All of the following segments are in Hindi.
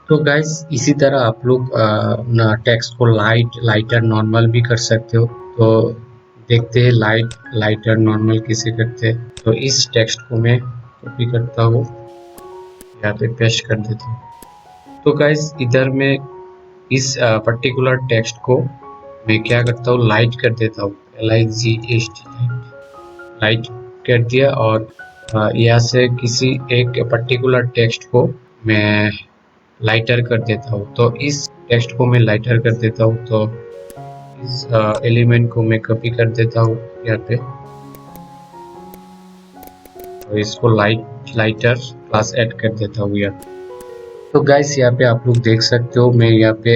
तो गाइस इसी तरह आप लोग ना टेक्स्ट को लाइटर नॉर्मल भी कर सकते हो। तो देखते हैं लाइटर नॉर्मल कैसे करते हैं। तो इस टेक्स्ट को मैं कॉपी करता हूँ, यहाँ पे पेस्ट कर देता हूँ। तो गाइस इधर मैं इस पर्टिकुलर टेक्स्ट को मैं क्या करता हूँ, लाइट कर देता हूँ, LIGHT लाइट कर दिया। और यहाँ से किसी एक पर्टिकुलर टेक्स्ट को मैं लाइटर कर देता हूँ। तो इस टेक्स्ट को मैं लाइटर कर देता हूँ। तो इस एलिमेंट को मैं कॉपी कर देता हूँ यहाँ पे, और इसको लाइटर क्लास ऐड कर देता हूँ यहाँ। तो गाइस यहाँ पे आप लोग देख सकते हो, मैं यहाँ पे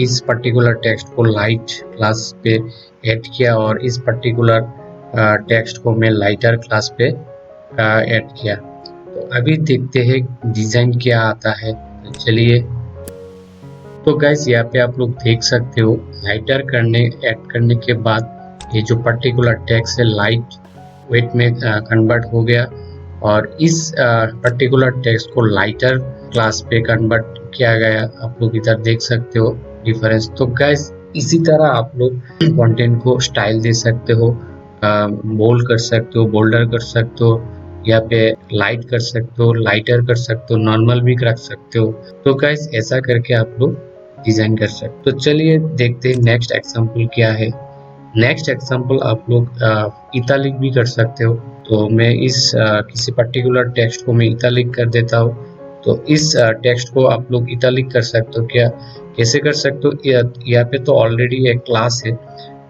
इस पर्टिकुलर टेक्स्ट को लाइट क्लास पे ऐड किया और इस पर्टिकुलर टेक्स्ट को मैं लाइटर क्लास पे ऐड किया। तो अभी देखते हैं डिजाइन क्या आता है। तो चलिए, तो गाइस यहाँ पे आप लोग देख सकते हो, लाइटर ऐड करने के बाद ये जो पर्टिकुलर टेक्स्ट है लाइट वेट में कन्वर्ट हो गया, और इस पर्टिकुलर टेक्स्ट को लाइटर क्लास पे कन्वर्ट किया गया। आप लोग इधर देख सकते हो डिफरेंस। तो गाइस इसी तरह आप लोग कंटेंट को स्टाइल दे सकते हो, बोल्ड कर सकते हो, बोल्डर कर सकते हो, यहाँ पे लाइट कर सकते हो, लाइटर कर सकते हो, नॉर्मल भी रख सकते हो। तो गाइस ऐसा करके आप लोग डिजाइन कर सकते हो। तो चलिए देखते हैं नेक्स्ट एग्जांपल क्या है। नेक्स्ट एग्जांपल आप लोग इतालिक भी कर सकते हो। तो मैं इस किसी पर्टिकुलर टेक्स्ट को मैं इतालिक कर देता हूँ। तो इस टेक्स्ट को आप लोग इतालिक कर सकते हो क्या, कैसे कर सकते हो, यहाँ पे तो ऑलरेडी एक क्लास है।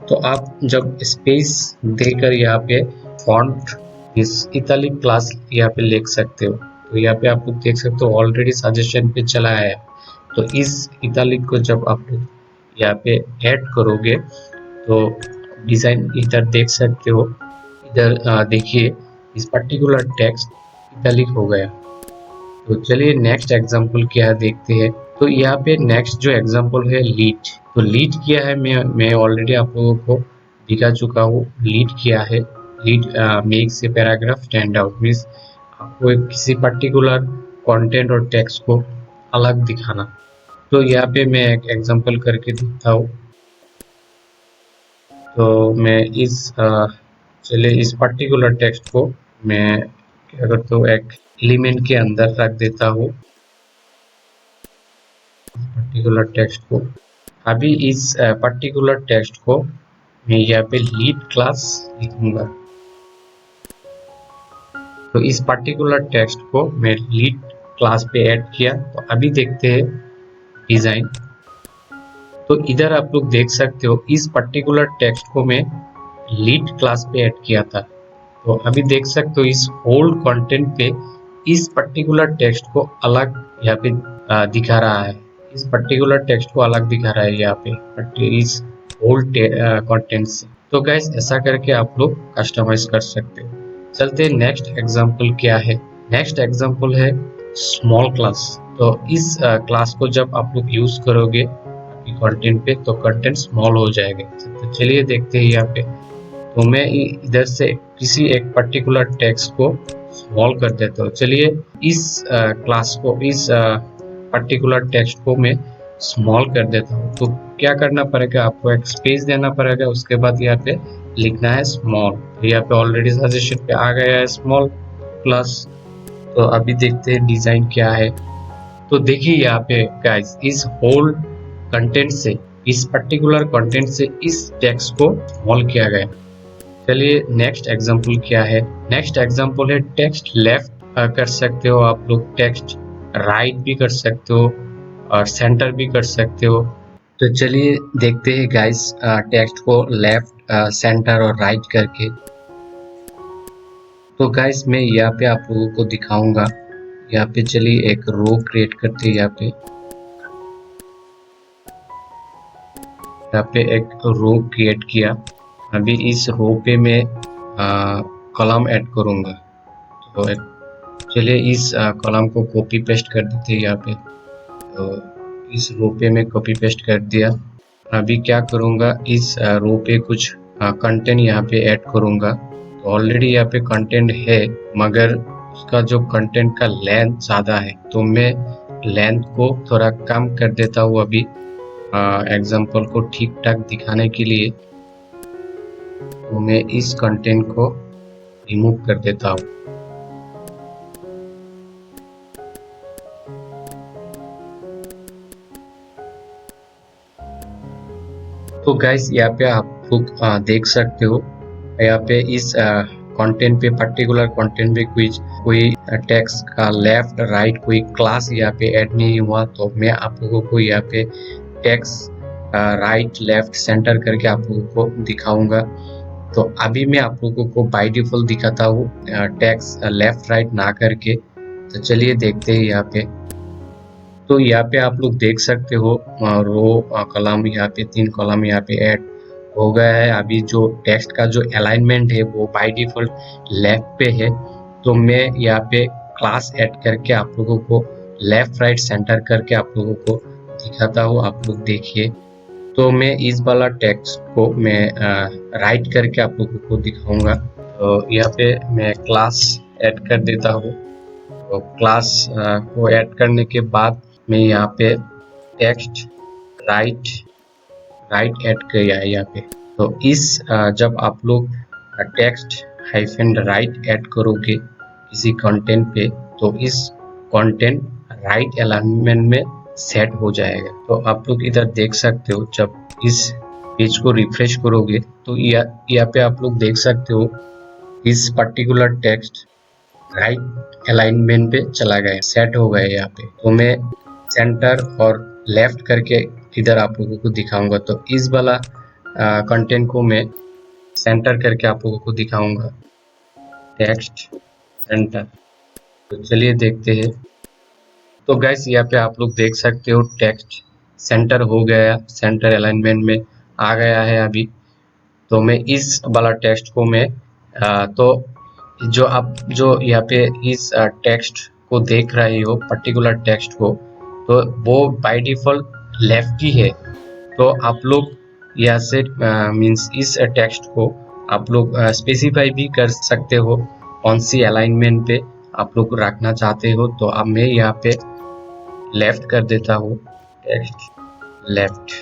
तो आप जब स्पेस देकर यहाँ पे फॉन्ट इस इतालिक क्लास यहाँ पे लिख सकते हो। तो यहाँ पे आप लोग देख सकते हो ऑलरेडी सजेशन पे चला है। तो इस इतालिक को जब आप लोग यहाँ पे ऐड करोगे तो डिजाइन इधर देख सकते हो। इधर देखिए इस पर्टिकुलर टेक्स्ट इतालिक हो गया। तो चलिए नेक्स्ट एग्जांपल क्या है देखते हैं। तो यहाँ पे नेक्स्ट जो एग्जांपल है लीड। तो लीड किया है, मैं ऑलरेडी आप लोगों को दिखा चुका हूँ। लीड किया है, लीड मेक से पैराग्राफ स्टैंड आउट मीन्स आपको किसी पर्टिकुलर कंटेंट और टेक्स्ट को अलग दिखाना। तो यहाँ पे मैं एक एग्जांपल करके दिखता हूँ। तो मैं चलिए इस पर्टिकुलर टेक्स्ट को मैं क्या करता हूँ, एक एलिमेंट के अंदर रख देता हूँ पर्टिकुलर टेक्स्ट को। अभी इस पर्टिकुलर टेक्स्ट को मैं यहाँ पे लीड क्लास लिखूंगा। तो इस पर्टिकुलर टेक्स्ट को मैं लीड क्लास पे ऐड किया। तो अभी देखते हैं डिजाइन। तो इधर आप लोग देख सकते हो इस पर्टिकुलर टेक्स्ट को मैं लीड क्लास पे ऐड किया था। तो अभी देख सकते हो इस होल कंटेंट पे इस पर्टिकुलर टेक्स्ट को अलग यहाँ पे दिखा रहा है। इस पर्टिकुलर टेक्स्ट को अलग दिखा रहा है यहाँ पे इस होल कंटेंट से। तो गाइस ऐसा करके आप लोग कस्टमाइज कर सकते हो। चलते हैं नेक्स्ट एग्जांपल क्या है। नेक्स्ट एग्जांपल है स्मॉल क्लास। तो इस क्लास को जब आप लोग यूज करोगे आपकी कंटेंट पे तो कंटेंट स्मॉल हो जाएगा। तो चलिए देखते हैं यहाँ पे। तो मैं इधर से किसी एक पर्टिकुलर टेक्स्ट को स्मॉल कर देता हूँ। चलिए इस क्लास को, इस पर्टिकुलर टेक्स्ट को मैं स्मॉल कर देता हूँ। तो क्या करना पड़ेगा, आपको एक स्पेस देना पड़ेगा, उसके बाद यहाँ पे लिखना है स्मॉल। यहाँ पे ऑलरेडी सजेशन पे आ गया है स्मॉल प्लस। तो अभी देखते हैं डिजाइन क्या है। तो देखिए यहाँ पे गाइस इस होल कंटेंट से, इस पर्टिकुलर कंटेंट से इस टेक्स्ट को स्मॉल किया गया। चलिए नेक्स्ट एग्जांपल क्या है। नेक्स्ट एग्जांपल है टेक्स्ट लेफ्ट कर सकते हो आप लोग, टेक्स्ट राइट भी कर सकते हो और सेंटर भी कर सकते हो। तो चलिए देखते हैं गाइस टेक्स्ट को लेफ्ट, सेंटर और राइट करके। तो गाइस मैं यहाँ पे आप लोगों को दिखाऊंगा। यहाँ पे चलिए एक रो क्रिएट करते हैं। यहाँ पे एक रो क्रिएट किया। अभी इस रो पे मैं कॉलम ऐड करूंगा। तो चलिए इस कॉलम को कॉपी पेस्ट कर देते हैं यहाँ पे। तो इस रो पे मैं कॉपी पेस्ट कर दिया। अभी क्या करूंगा, इस रो पे कुछ कंटेंट यहाँ पे ऐड करूंगा। तो ऑलरेडी यहाँ पे कंटेंट है, मगर उसका जो कंटेंट का लेंथ ज़्यादा है, तो मैं लेंथ को थोड़ा कम कर देता हूँ अभी एग्जाम्पल को ठीक ठाक दिखाने के लिए। तो मैं इस कंटेंट को रिमूव कर देता हूँ। तो गाइस यहाँ पे आप लोग देख सकते हो, यहाँ पे इस कंटेंट पे, पर्टिकुलर कंटेंट पे कोई टेक्स्ट का लेफ्ट राइट कोई क्लास यहाँ पे ऐड नहीं हुआ। तो मैं आप लोगों को यहाँ पे टेक्स्ट राइट लेफ्ट सेंटर करके आप लोगों को दिखाऊंगा। तो अभी मैं आप लोगों को बाय डिफॉल्ट दिखाता हूँ टेक्स्ट लेफ्ट राइट ना करके। तो चलिए देखते हैं यहाँ पे। तो यहाँ पे आप लोग देख सकते हो रो कॉलम, यहाँ पे 3 कॉलम यहाँ पे ऐड हो गया है। अभी जो टेक्स्ट का जो अलाइनमेंट है वो बाय डिफॉल्ट लेफ्ट पे है। तो मैं यहाँ पे क्लास ऐड करके आप लोगों को लेफ्ट राइट सेंटर करके आप लोगों को दिखाता हूँ। आप लोग देखिए। तो मैं इस वाला टेक्स्ट को मैं राइट करके आप लोगों को दिखाऊंगा। तो यहाँ पे मैं क्लास ऐड कर देता हूँ। तो क्लास को ऐड करने के बाद मैं यहाँ पे टेक्स्ट राइट ऐड किया है यहाँ पे। तो इस जब आप लोग टेक्स्ट हाइफन राइट ऐड करोगे किसी कंटेंट पे, तो इस कंटेंट राइट अलाइनमेंट में सेट हो जाएगा। तो आप लोग इधर देख सकते हो, जब इस पेज को रिफ्रेश करोगे तो यहाँ पे आप लोग देख सकते हो इस पर्टिकुलर टेक्स्ट राइट अलाइनमेंट पे चला गया, सेट हो गया यहाँ पे। तो मैं सेंटर और लेफ्ट करके इधर आप लोगों को दिखाऊंगा। तो इस वाला कंटेंट को मैं सेंटर करके आप लोगों को दिखाऊंगा, टेक्स्ट सेंटर। तो चलिए देखते हैं। तो गैस यहाँ पे आप लोग देख सकते हो टेक्स्ट सेंटर हो गया, सेंटर अलाइनमेंट में आ गया है अभी। तो मैं इस वाला टेक्स्ट को मैं तो जो आप जो यहाँ पे इस टेक्स्ट को देख रहे हो, पर्टिकुलर टेक्स्ट को, तो वो बाय डिफॉल्ट लेफ्ट ही है। तो आप लोग यहाँ से मीन्स इस टेक्स्ट को आप लोग स्पेसिफाई भी कर सकते हो कौन सी अलाइनमेंट पे आप लोग रखना चाहते हो। तो अब मैं यहाँ पे लेफ्ट कर देता हूँ, टेक्स्ट लेफ्ट।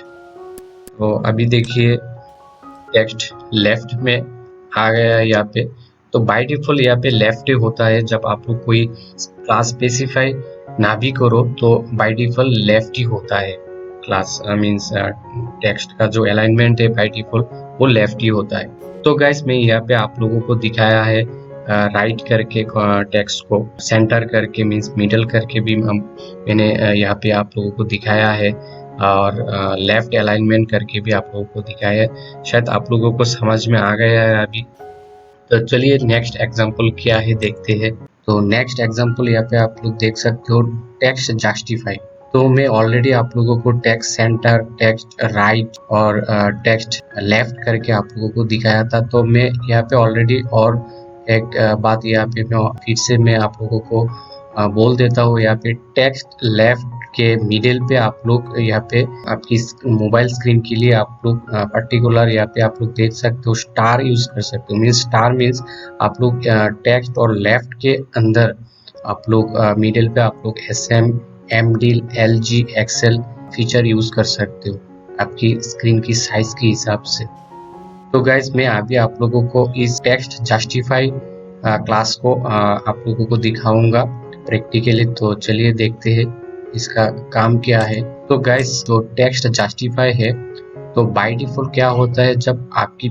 तो अभी देखिए टेक्स्ट लेफ्ट में आ गया है यहाँ पे। तो बाय डिफॉल्ट यहाँ पे लेफ्ट ही होता है। जब आप लोग कोई क्लास स्पेसिफाई ना भी करो तो बाय डिफॉल्ट लेफ्ट ही होता है क्लास मीन्स टेक्स्ट का जो अलाइनमेंट है बाय डिफॉल्ट वो लेफ्ट ही होता है। तो गाइस मैं यहाँ पे आप लोगों को दिखाया है राइट करके टेक्स्ट को सेंटर करके मीन्स मिडल करके भी मैंने यहाँ पे आप लोगों को दिखाया है, और लेफ्ट अलाइनमेंट करके भी आप लोगों को दिखाया है। शायद आप लोगों को समझ में आ गया है अभी। तो चलिए नेक्स्ट एग्जांपल क्या है देखते हैं। तो नेक्स्ट एग्जांपल यहाँ पे आप लोग देख सकते हो, टेक्स्ट जस्टिफाई। तो मैं ऑलरेडी आप लोगों को टेक्स्ट सेंटर, टेक्स्ट राइट और टेक्स्ट लेफ्ट करके आप लोगों को दिखाया था। तो मैं यहाँ पे ऑलरेडी और एक बात यहाँ पे मैं फिर से मैं आप लोगों को बोल देता हूँ। यहाँ पे टेक्स्ट लेफ्ट के मिडिल पे आप लोग यहाँ पे आपकी मोबाइल स्क्रीन के लिए आप लोग पर्टिकुलर यहाँ पे आप लोग देख सकते हो स्टार यूज कर सकते हो। मीन्स स्टार मीन्स आप लोग टेक्स्ट और लेफ्ट के अंदर आप लोग मिडिल पे आप लोग SM, MD, LG, XL feature use कर सकते हो आपकी स्क्रीन की साइज के हिसाब से। तो गाइज मैं अभी आप लोगों को इस टेक्स्ट जस्टिफाई क्लास को आप लोगों को दिखाऊंगा प्रैक्टिकली। तो चलिए देखते हैं इसका काम क्या है। तो गाइज जो टेक्स्ट जस्टिफाई है, तो बाय डिफॉल्ट क्या होता है, जब आपकी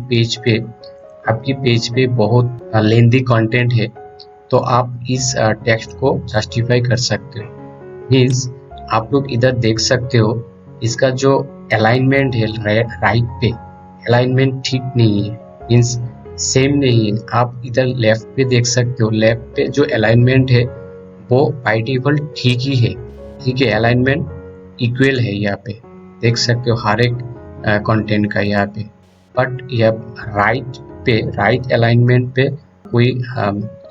पेज पे बहुत लेंथी कंटेंट है तो आप इस टेक्स्ट को जस्टिफाई कर सकते हो। मीन्स आप लोग इधर देख सकते हो इसका जो अलाइनमेंट है राइट पे अलाइनमेंट ठीक नहीं है, मीन्स सेम नहीं है। आप इधर लेफ्ट पे देख सकते हो, लेफ्ट पे जो अलाइनमेंट है वो बाय डिफॉल्ट ठीक ही है, ठीक है, अलाइनमेंट इक्वल है यहाँ पे देख सकते हो हर एक कंटेंट का यहाँ पे। बट यह राइट अलाइनमेंट पे कोई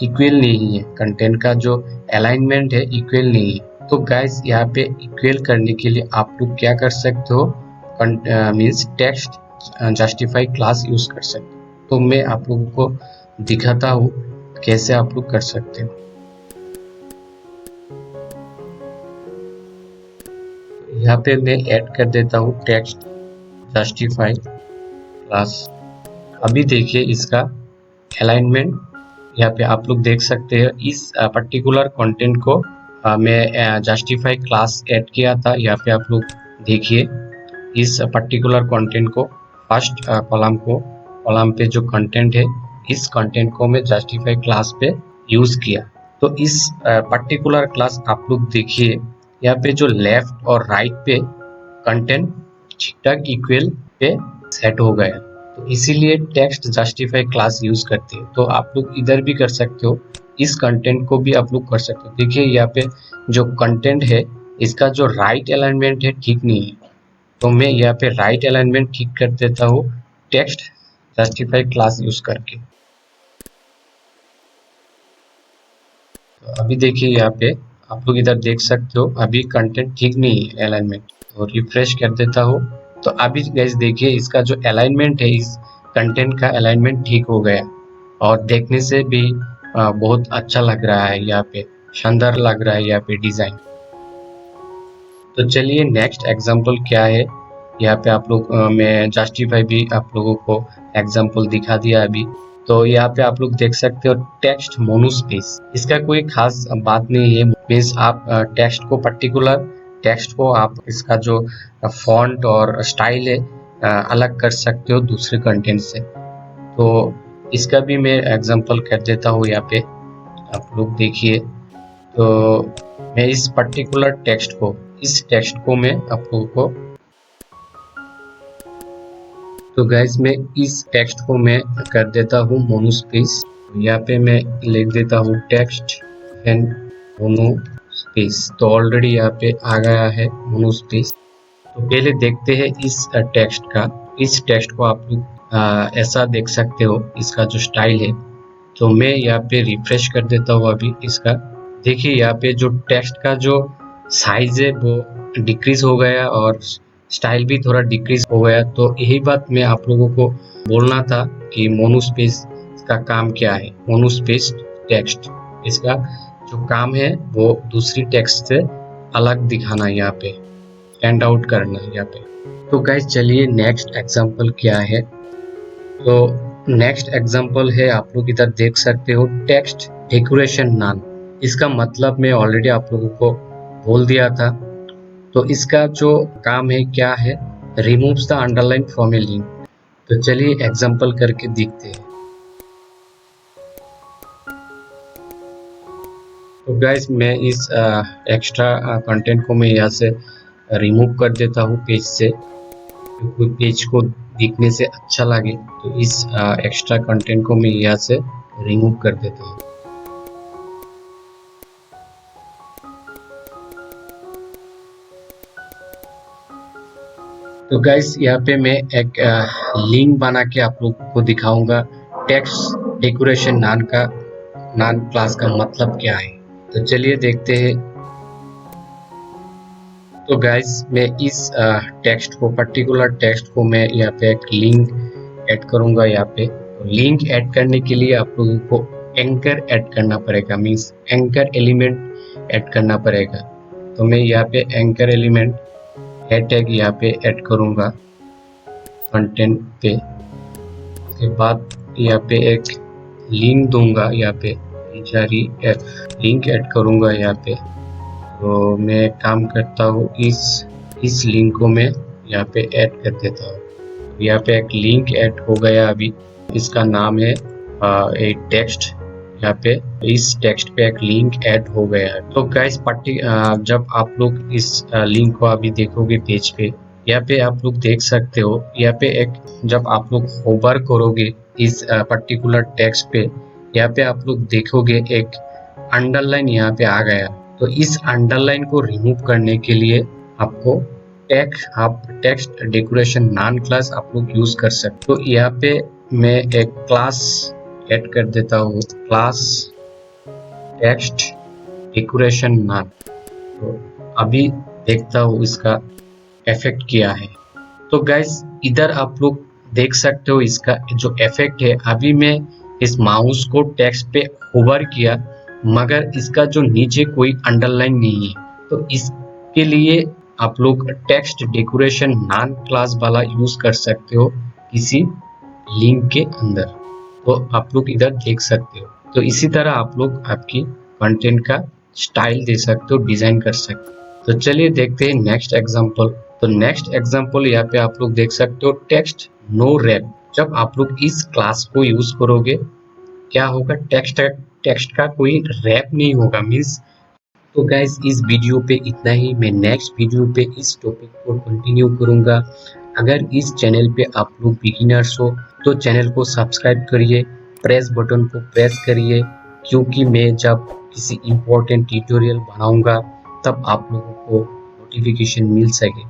इक्वल नहीं है, कंटेंट का जो अलाइनमेंट है इक्वल नहीं है। तो गाइस यहाँ पे इक्वल करने के लिए आप लोग क्या कर सकते हो, means text justify class use कर सकते हो। तो मैं आप लोगों को दिखाता हूँ कैसे आप लोग कर सकते हो। यहाँ पे मैं ऐड कर देता हूँ टेक्स्ट जस्टिफाई क्लास। अभी देखिए इसका अलाइनमेंट, यहाँ पे आप लोग देख सकते हैं इस पर्टिकुलर कंटेंट को मैं जस्टिफाई क्लास ऐड किया था। यहाँ पे आप लोग देखिए इस पर्टिकुलर कंटेंट को फर्स्ट कॉलम पे जो कंटेंट है, इस कंटेंट को मैं जस्टिफाई क्लास पे यूज किया। तो इस पर्टिकुलर क्लास आप लोग देखिए यहाँ पे जो लेफ्ट और राइट पे कंटेंट ठीक ठाक इक्वल पे सेट हो गया, तो इसीलिए टेक्स्ट जस्टिफाई क्लास यूज करते हैं। तो आप लोग इधर भी कर सकते हो, इस कंटेंट को भी आप लोग कर सकते हो। देखिए यहाँ पे जो कंटेंट है इसका जो राइट अलाइनमेंट है ठीक नहीं है, तो मैं यहाँ पे राइट अलाइनमेंट ठीक कर देता हूँ टेक्स्ट जस्टिफाई क्लास यूज करके। तो अभी देखिए यहाँ पे आप लोग इधर देख सकते हो अभी कंटेंट ठीक नहीं है अलाइनमेंट, तो रिफ्रेश कर देता हूँ। तो अभी गाइस देखिए इसका जो अलाइनमेंट है, इस कंटेंट का अलाइनमेंट ठीक हो गया और देखने से भी बहुत अच्छा लग रहा है, यहाँ पे शानदार लग रहा है यहाँ पे डिजाइन। तो चलिए नेक्स्ट एग्जांपल क्या है, यहाँ पे आप लोग मैं जस्टिफाई भी आप लोगों को एग्जांपल दिखा दिया अभी। तो यहाँ पे आप लोग देख सकते हो टेक्स्ट मोनोस्पेस, इसका कोई खास बात नहीं है। मीन्स आप टेक्स्ट को पर्टिकुलर टेक्स्ट को आप इसका जो फॉन्ट और स्टाइल है अलग कर सकते हो दूसरे कंटेंट से। तो इसका भी मैं एग्जांपल कर देता हूँ यहाँ पे, आप लोग देखिए। तो मैं इस पर्टिकुलर टेक्स्ट को, इस टेक्स्ट को मैं आप लोगों को, तो गाइस मैं इस टेक्स्ट को मैं कर देता हूँ मोनोस्पेस। यहाँ पे मैं लिख देता हूँ टेक्स्ट एंड मोनोस्पेस। तो ऑलरेडी यहाँ पे आ गया है मोनोस्पेस। तो पहले देखते हैं इस टेक्स्ट का। इस टेक्स्ट को आप लोग ऐसा देख सकते हो, इसका जो स्टाइल है। तो मैं यहाँ पे रिफ्रेश कर देता हूँ अभी इसका। देखिए यहाँ पे जो टेक्स्ट का जो साइज है वो डिक्रीज हो गया और स्टाइल भी थोड़ा डिक्रीज हो गया। तो यही बात मैं आप लोगों को बोलना था कि मोनोस्पेस का काम क्या है। मोनोस्पेस टेक्स्ट, इसका जो काम है वो दूसरी टेक्स्ट से अलग दिखाना, यहाँ पे स्टैंड आउट करना यहाँ पे। तो गाइस चलिए नेक्स्ट एग्जांपल क्या है। तो नेक्स्ट एग्जांपल है, आप लोग इधर देख सकते हो टेक्स्ट डेकोरेशन नाम। इसका मतलब मैं ऑलरेडी आप लोगों को बोल दिया था। तो इसका जो काम है क्या है, removes the underline from A link. तो चलिए एग्जांपल करके देखते हैं। तो गाइस मैं इस एक्स्ट्रा कंटेंट को मैं यहाँ से रिमूव कर देता हूँ पेज से, क्योंकि पेज को दिखने से अच्छा लगे। तो इस एक्स्ट्रा कंटेंट को मैं यहाँ से रिमूव कर देता हूँ। तो गाइस यहाँ पे मैं एक लिंक बना के आप लोग को दिखाऊंगा टेक्स्ट डेकोरेशन नाम क्लास का मतलब क्या है। तो चलिए देखते हैं। तो गाइस मैं इस टेक्स्ट को, पर्टिकुलर टेक्स्ट को मैं यहाँ पे एक लिंक ऐड करूंगा यहाँ पे। तो लिंक ऐड करने के लिए आप लोगों को एंकर ऐड करना पड़ेगा, मीन्स एंकर एलिमेंट ऐड करना पड़ेगा। तो मैं यहाँ पे एंकर एलिमेंट हैशटैग यहाँ पे ऐड करूंगा कंटेंट पे। उसके बाद यहाँ पे एक लिंक दूंगा, यहाँ पे लिंक ऐड करूंगा यहाँ पे। तो मैं काम करता हूँ इस लिंक को मैं यहाँ पे ऐड कर देता हूँ। यहाँ पे एक लिंक ऐड हो गया अभी, इसका नाम है एक टेक्स्ट। यहाँ पे इस टेक्स्ट पे एक लिंक ऐड हो गया है। तो गाइस जब आप लोग इस लिंक को अभी देखोगे पेज पे, यहाँ पे आप लोग देख सकते हो, यहाँ पे एक जब आप लोग होवर करोगे इस पर्टिकुलर टेक्स्ट पे, यहाँ पे आप लोग देखोगे एक अंडरलाइन यहाँ पे आ गया। तो इस अंडरलाइन को रिमूव करने के लिए आपको टेक्स्ट डेकोरेशन नाम क्लास आप लोग यूज कर सकते हो। तो यहाँ पे मैं एक क्लास ऐड कर देता हूँ, क्लास टेक्स्ट डेकोरेशन नाम। तो अभी देखता हूँ इसका इफेक्ट क्या है। तो गाइस इधर आप लोग देख सकते हो इसका जो इफेक्ट है। अभी मैं इस माउस को टेक्स्ट पे होवर किया, मगर इसका जो नीचे कोई अंडरलाइन नहीं है। तो इसके लिए आप लोग टेक्स्ट डेकोरेशन नॉन क्लास वाला यूज कर सकते हो किसी लिंक के अंदर, तो आप लोग इधर देख सकते हो। तो इसी तरह आप लोग आपकी कंटेंट का स्टाइल दे सकते हो, डिजाइन कर सकते हो। तो चलिए देखते हैं नेक्स्ट एग्जांपल। तो नेक्स्ट एग्जांपल यहाँ पे आप लोग देख सकते हो, टेक्स्ट नो रैप। जब आप लोग इस क्लास को यूज करोगे क्या होगा, टेक्स्ट का कोई रैप नहीं होगा मीन्स। तो गाइज इस वीडियो पे इतना ही। मैं नेक्स्ट वीडियो पे इस टॉपिक को कंटिन्यू करूंगा। अगर इस चैनल पे आप लोग बिगिनर्स हो तो चैनल को सब्सक्राइब करिए, प्रेस बटन को प्रेस करिए, क्योंकि मैं जब किसी इम्पोर्टेंट ट्यूटोरियल बनाऊंगा तब आप लोगों को नोटिफिकेशन मिल सके।